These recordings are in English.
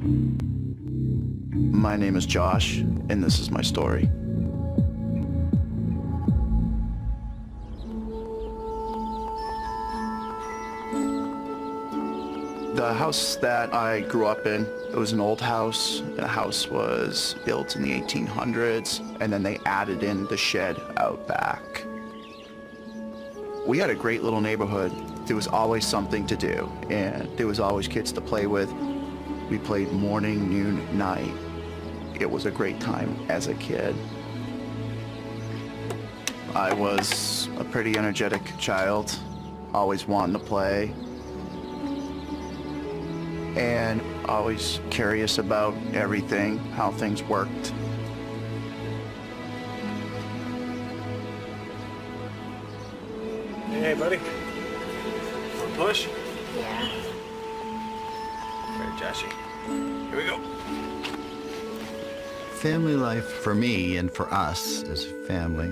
My name is Josh, and this is my story. The house that I grew up in, it was an old house. The house was built in the 1800s, and then they added in the shed out back. We had a great little neighborhood. There was always something to do, and there was always kids to play with. We played morning, noon, night. It was a great time as a kid. I was a pretty energetic child, always wanting to play, and always curious about everything, how things worked. Hey, buddy. Push? Yeah. Okay, Joshy. Here we go. Family life for me and for us as a family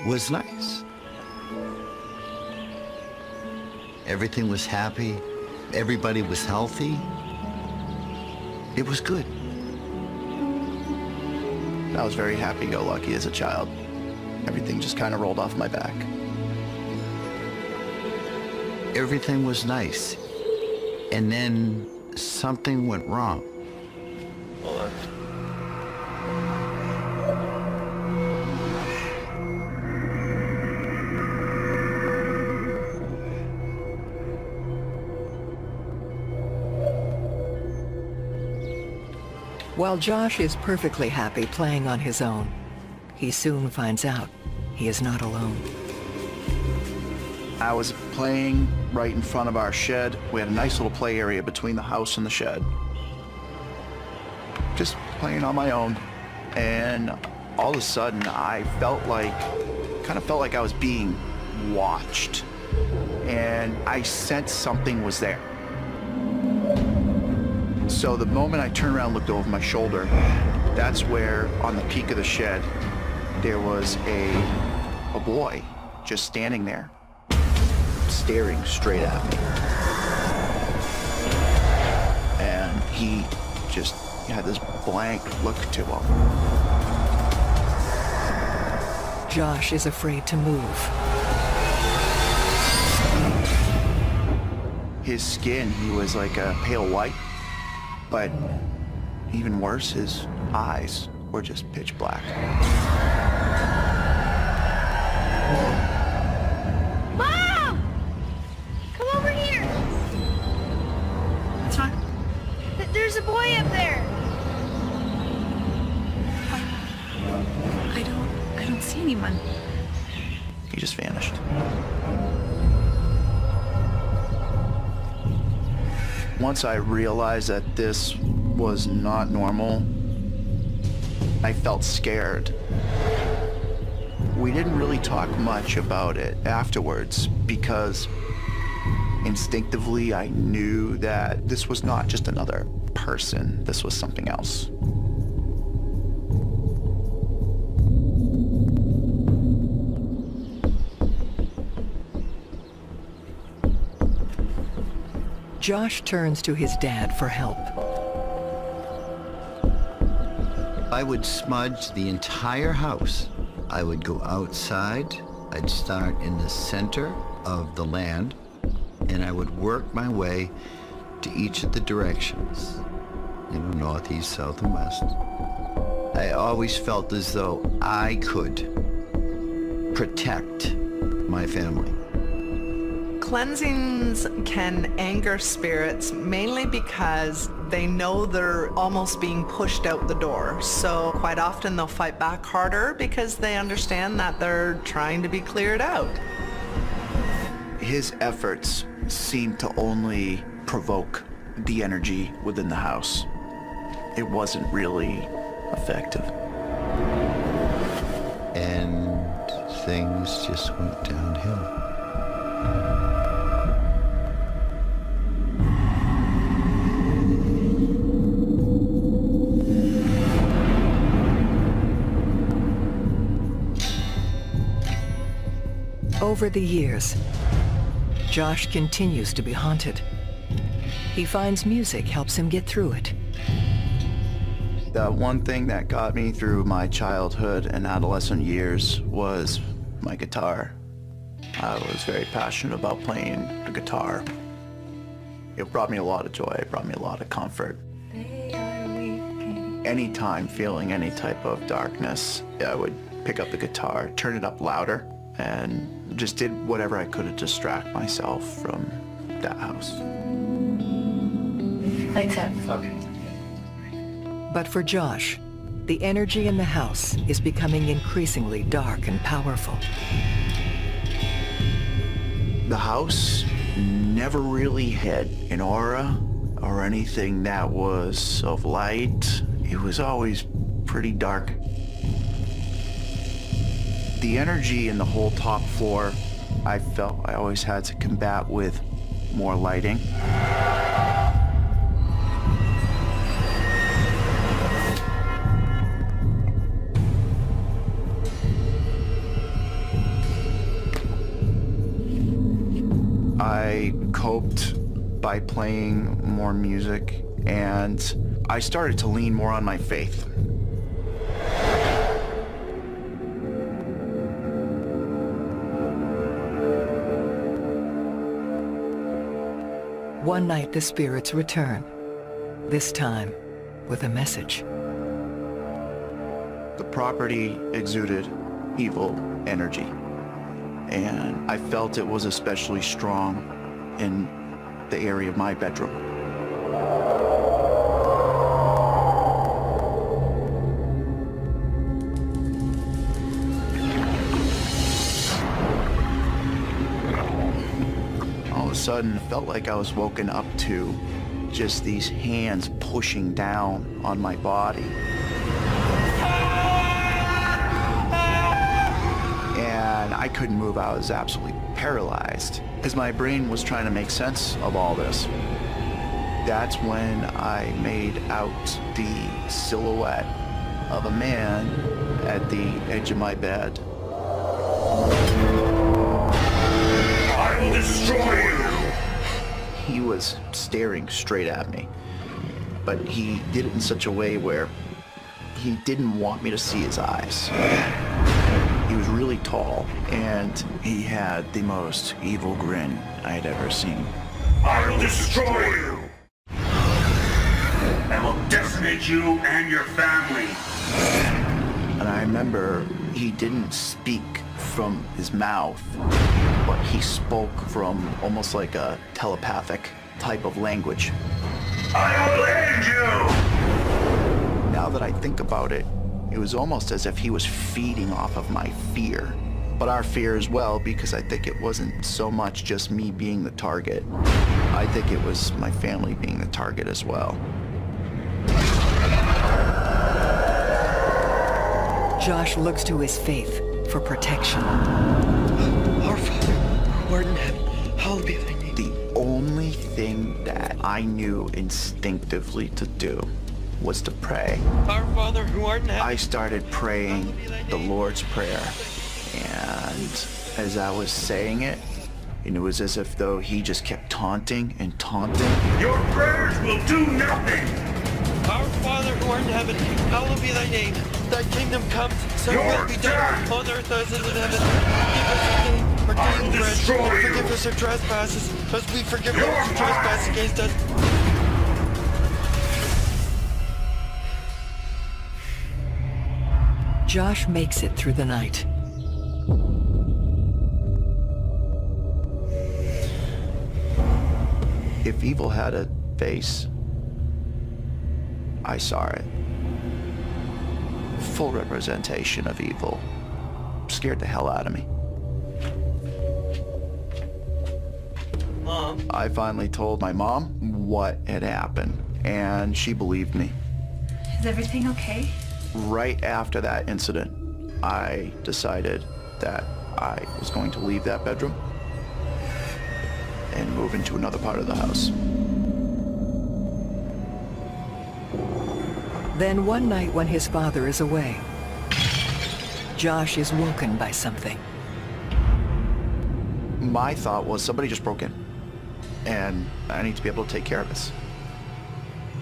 was nice. Everything was happy. Everybody was healthy. It was good. I was very happy-go-lucky as a child. Everything just kind of rolled off my back. Everything was nice. And then something went wrong. Hold on. While Josh is perfectly happy playing on his own, he soon finds out he is not alone. I was playing right in front of our shed. We had a nice little play area between the house and the shed. Just playing on my own. And all of a sudden, I kind of felt like I was being watched. And I sensed something was there. So the moment I turned around and looked over my shoulder, that's where, on the peak of the shed, there was a boy just standing there, staring straight at me. And he just had this blank look to him. Josh is afraid to move. His skin, he was like a pale white, but even worse, his eyes were just pitch black. Mom! Come over here! What's wrong? There's a boy up there! I don't see anyone. He just vanished. Once I realized that this was not normal, I felt scared. We didn't really talk much about it afterwards because instinctively I knew that this was not just another person, this was something else. Josh turns to his dad for help. I would smudge the entire house. I would go outside. I'd start in the center of the land, and I would work my way to each of the directions, north, east, south, and west. I always felt as though I could protect my family. Cleansings can anger spirits mainly because they know they're almost being pushed out the door. So quite often they'll fight back harder because they understand that they're trying to be cleared out. His efforts seemed to only provoke the energy within the house. It wasn't really effective. And things just went downhill. Over the years, Josh continues to be haunted. He finds music helps him get through it. The one thing that got me through my childhood and adolescent years was my guitar. I was very passionate about playing the guitar. It brought me a lot of joy, it brought me a lot of comfort. Anytime feeling any type of darkness, I would pick up the guitar, turn it up louder, and just did whatever I could to distract myself from that house. Like that. Okay. But for Josh, the energy in the house is becoming increasingly dark and powerful. The house never really had an aura or anything that was of light. It was always pretty dark. The energy in the whole top floor, I felt I always had to combat with more lighting. I coped by playing more music, and I started to lean more on my faith. One night the spirits return, this time with a message. The property exuded evil energy, and I felt it was especially strong in the area of my bedroom. All of a sudden, it felt like I was woken up to just these hands pushing down on my body. And I couldn't move. I was absolutely paralyzed as my brain was trying to make sense of all this. That's when I made out the silhouette of a man at the edge of my bed. I will destroy you! He was staring straight at me, but he did it in such a way where he didn't want me to see his eyes. He was really tall, and he had the most evil grin I had ever seen. I will destroy you! I will decimate you and your family! And I remember he didn't speak from his mouth, but he spoke from almost like a telepathic type of language. I will end you! Now that I think about it, it was almost as if he was feeding off of my fear. But our fear as well, because I think it wasn't so much just me being the target. I think it was my family being the target as well. Josh looks to his faith for protection. Our Father, who art in heaven, hallowed be thy name. The only thing that I knew instinctively to do was to pray. Our Father, who art in heaven. I started praying the Lord's Prayer, and as I was saying it, and it was as if though he just kept taunting and taunting. Your prayers will do nothing! Our Father, who art in heaven, hallowed be thy name. Thy kingdom come, thy will be done on earth as it is in heaven. Give us this day our daily bread, and forgive us our trespasses, as we forgive those who trespass against us. Josh makes it through the night. If evil had a face, I saw it. Full representation of evil. Scared the hell out of me. Mom. I finally told my mom what had happened, and she believed me. Is everything okay? Right after that incident, I decided that I was going to leave that bedroom and move into another part of the house. Then one night when his father is away, Josh is woken by something. My thought was somebody just broke in. and I need to be able to take care of this.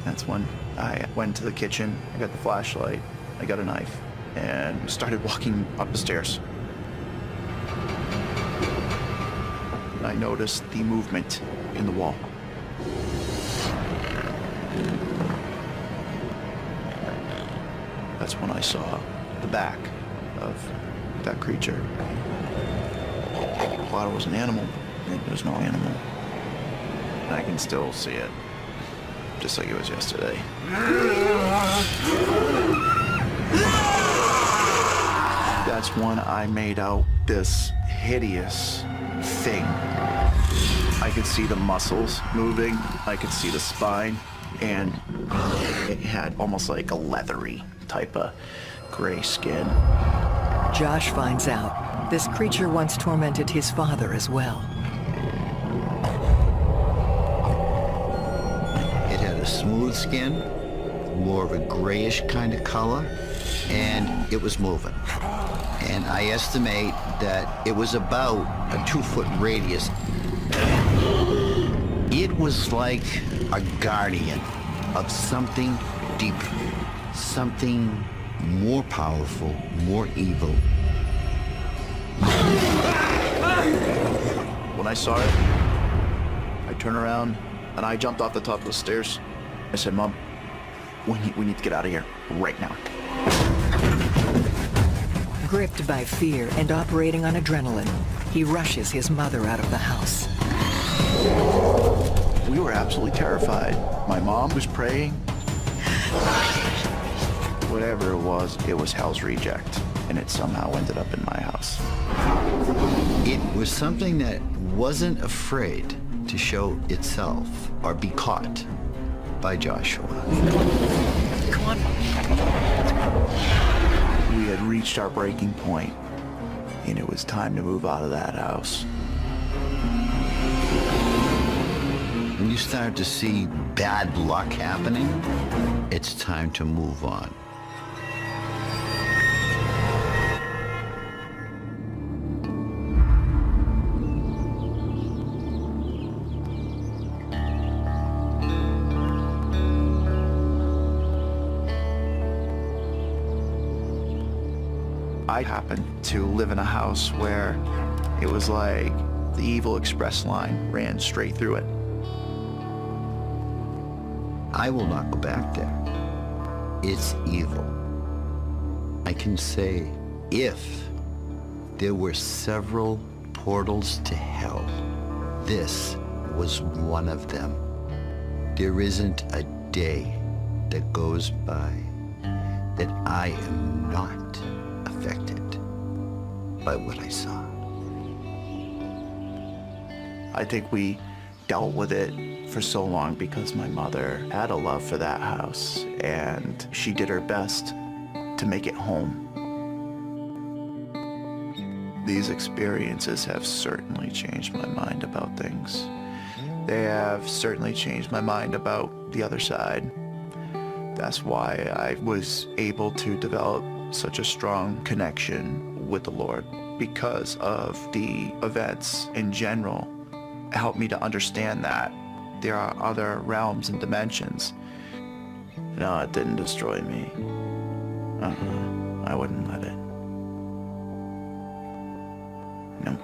That's when I went to the kitchen, I got the flashlight, I got a knife, and started walking up the stairs. I noticed the movement in the wall. That's when I saw the back of that creature. I thought it was an animal. It was no animal. And I can still see it, just like it was yesterday. That's when I made out this hideous thing. I could see the muscles moving, I could see the spine, and it had almost like a leathery type of gray skin. Josh finds out this creature once tormented his father as well. It had a smooth skin, more of a grayish kind of color, and it was moving. And I estimate that it was about a 2-foot radius. It was like a guardian of something deeper, something more powerful, more evil. When I saw it, I turned around and I jumped off the top of the stairs. I said, Mom, we need to get out of here right now. Gripped by fear and operating on adrenaline, he rushes his mother out of the house. We were absolutely terrified. My mom was praying. Whatever it was hell's reject, and it somehow ended up in my house. It was something that wasn't afraid to show itself or be caught by Joshua. Come on. We had reached our breaking point, and it was time to move out of that house. When you start to see bad luck happening, it's time to move on. I happened to live in a house where it was like the evil express line ran straight through it. I will not go back there. It's evil. I can say if there were several portals to hell, this was one of them. There isn't a day that goes by that I am not affected by what I saw. I think we dealt with it for so long because my mother had a love for that house, and she did her best to make it home. These experiences have certainly changed my mind about things. They have certainly changed my mind about the other side. That's why I was able to develop such a strong connection with the Lord, because of the events in general. It helped me to understand that there are other realms and dimensions. No, it didn't destroy me. I wouldn't let it. No.